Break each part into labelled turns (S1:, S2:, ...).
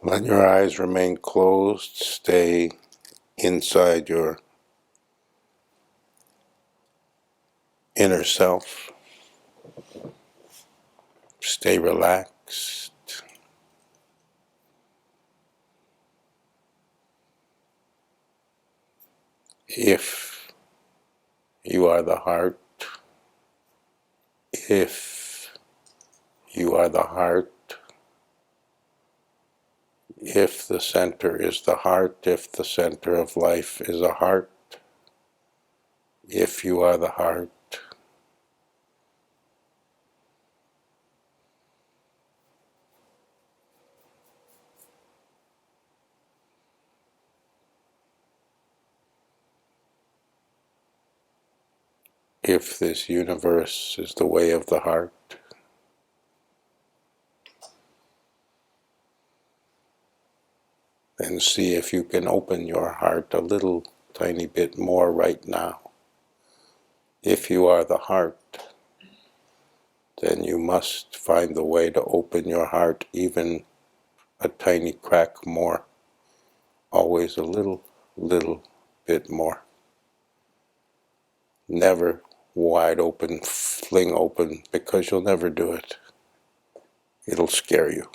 S1: Let your eyes remain closed. Stay inside your inner self. Stay relaxed. If you are the heart, if you are the heart, if the center is the heart, if the center of life is a heart, if you are the heart, if this universe is the way of the heart, then see if you can open your heart a little tiny bit more right now. If you are the heart, then you must find the way to open your heart even a tiny crack more, always a little bit more. Never wide open, fling open, because you'll never do it. It'll scare you.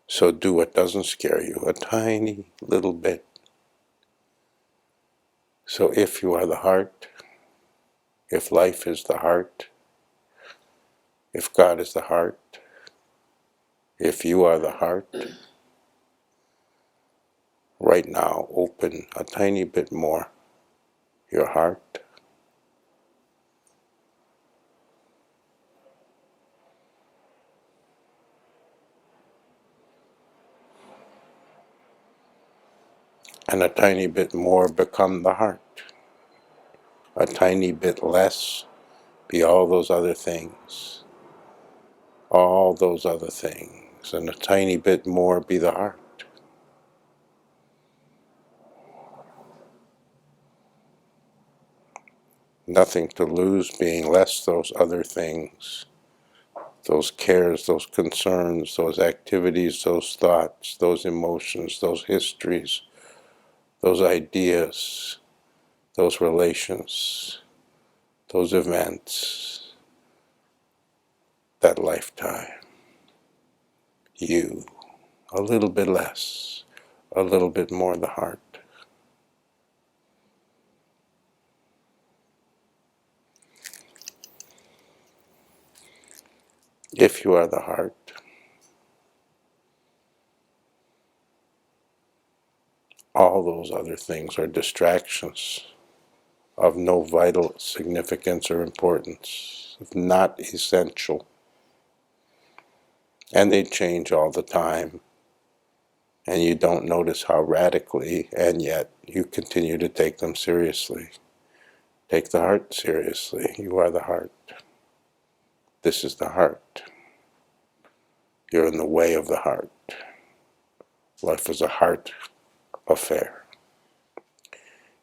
S1: So do what doesn't scare you, a tiny little bit. So if you are the heart, if life is the heart, if God is the heart, if you are the heart, right now open a tiny bit more your heart. And a tiny bit more become the heart. A tiny bit less be all those other things. All those other things. And a tiny bit more be the heart. Nothing to lose being less those other things. Those cares, those concerns, those activities, those thoughts, those emotions, those histories, those ideas, those relations, those events, that lifetime. You, a little bit less, a little bit more the heart. If you are the heart, all those other things are distractions of no vital significance or importance, not essential. And they change all the time. And you don't notice how radically, and yet you continue to take them seriously. Take the heart seriously. You are the heart. This is the heart. You're in the way of the heart. Life is a heart affair.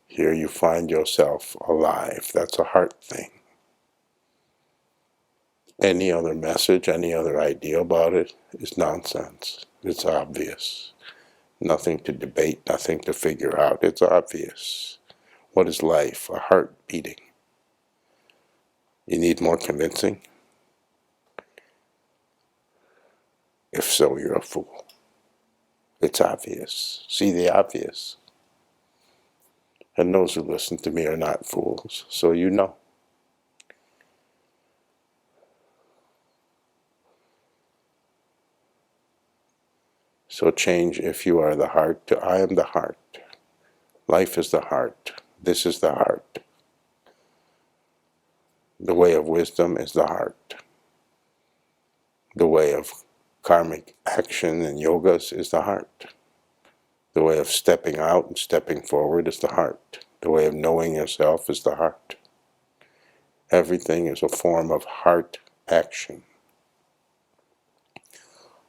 S1: Here you find yourself alive. That's a heart thing. Any other message, any other idea about it is nonsense. It's obvious. Nothing to debate, nothing to figure out. It's obvious. What is life? A heart beating. You need more convincing? If so, you're a fool. It's obvious. See the obvious. And those who listen to me are not fools, so you know. So change if you are the heart to I am the heart. Life is the heart. This is the heart. The way of wisdom is the heart. The way of karmic action and yogas is the heart. The way of stepping out and stepping forward is the heart. The way of knowing yourself is the heart. Everything is a form of heart action.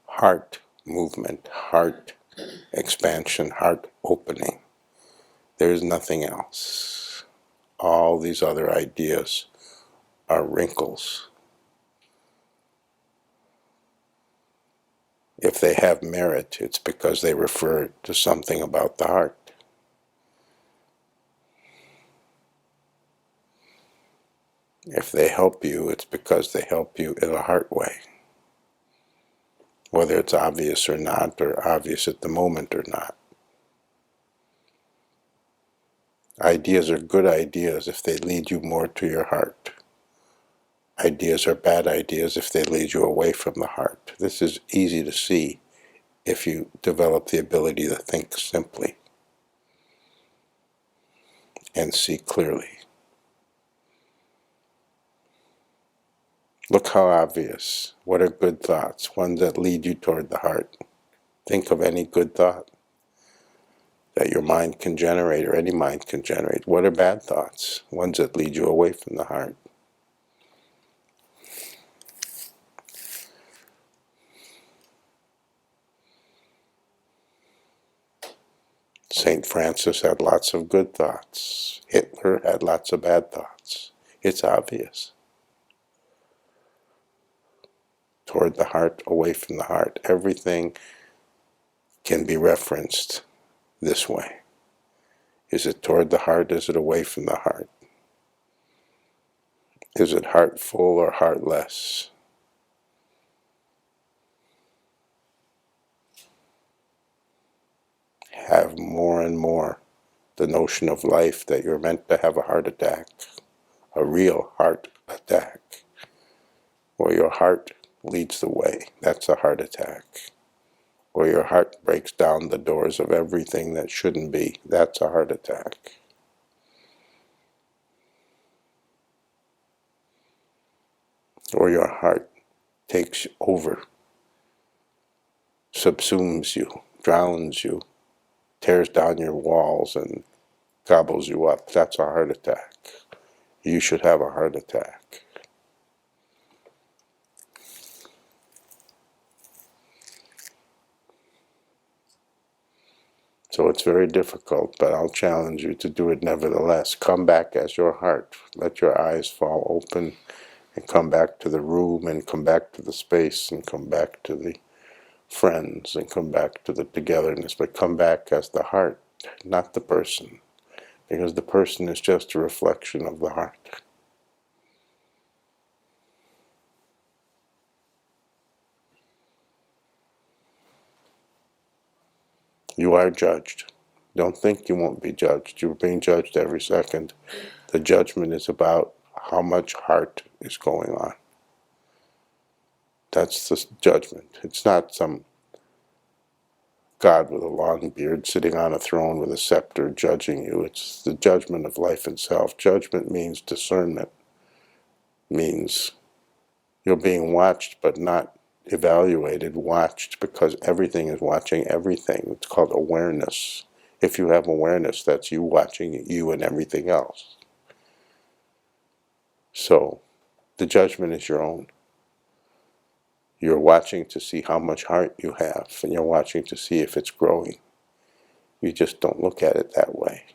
S1: Heart movement, heart expansion, heart opening. There is nothing else. All these other ideas are wrinkles. If they have merit, it's because they refer to something about the heart. If they help you, it's because they help you in a heart way. Whether it's obvious or not, or obvious at the moment or not. Ideas are good ideas if they lead you more to your heart. Ideas are bad ideas if they lead you away from the heart. This is easy to see if you develop the ability to think simply and see clearly. Look how obvious. What are good thoughts? Ones that lead you toward the heart. Think of any good thought that your mind can generate, or any mind can generate. What are bad thoughts? Ones that lead you away from the heart. St. Francis had lots of good thoughts. Hitler had lots of bad thoughts. It's obvious. Toward the heart, away from the heart. Everything can be referenced this way. Is it toward the heart? Is it away from the heart? Is it heartful or heartless? Have more and more the notion of life that you're meant to have a heart attack, a real heart attack, where your heart leads the way. That's a heart attack. Where your heart breaks down the doors of everything that shouldn't be. That's a heart attack. Or your heart takes over, subsumes you, drowns you, tears down your walls and gobbles you up. That's a heart attack. You should have a heart attack. So it's very difficult, but I'll challenge you to do it nevertheless. Come back as your heart. Let your eyes fall open and come back to the room and come back to the space and come back to the friends and come back to the togetherness, but come back as the heart, not the person, because the person is just a reflection of the heart. You are judged. Don't think you won't be judged. You're being judged every second. The judgment is about how much heart is going on. That's the judgment. It's not some God with a long beard sitting on a throne with a scepter judging you. It's the judgment of life itself. Judgment means discernment. Means you're being watched but not evaluated. Watched because everything is watching everything. It's called awareness. If you have awareness, that's you watching you and everything else. So the judgment is your own. You're watching to see how much heart you have, and you're watching to see if it's growing. You just don't look at it that way.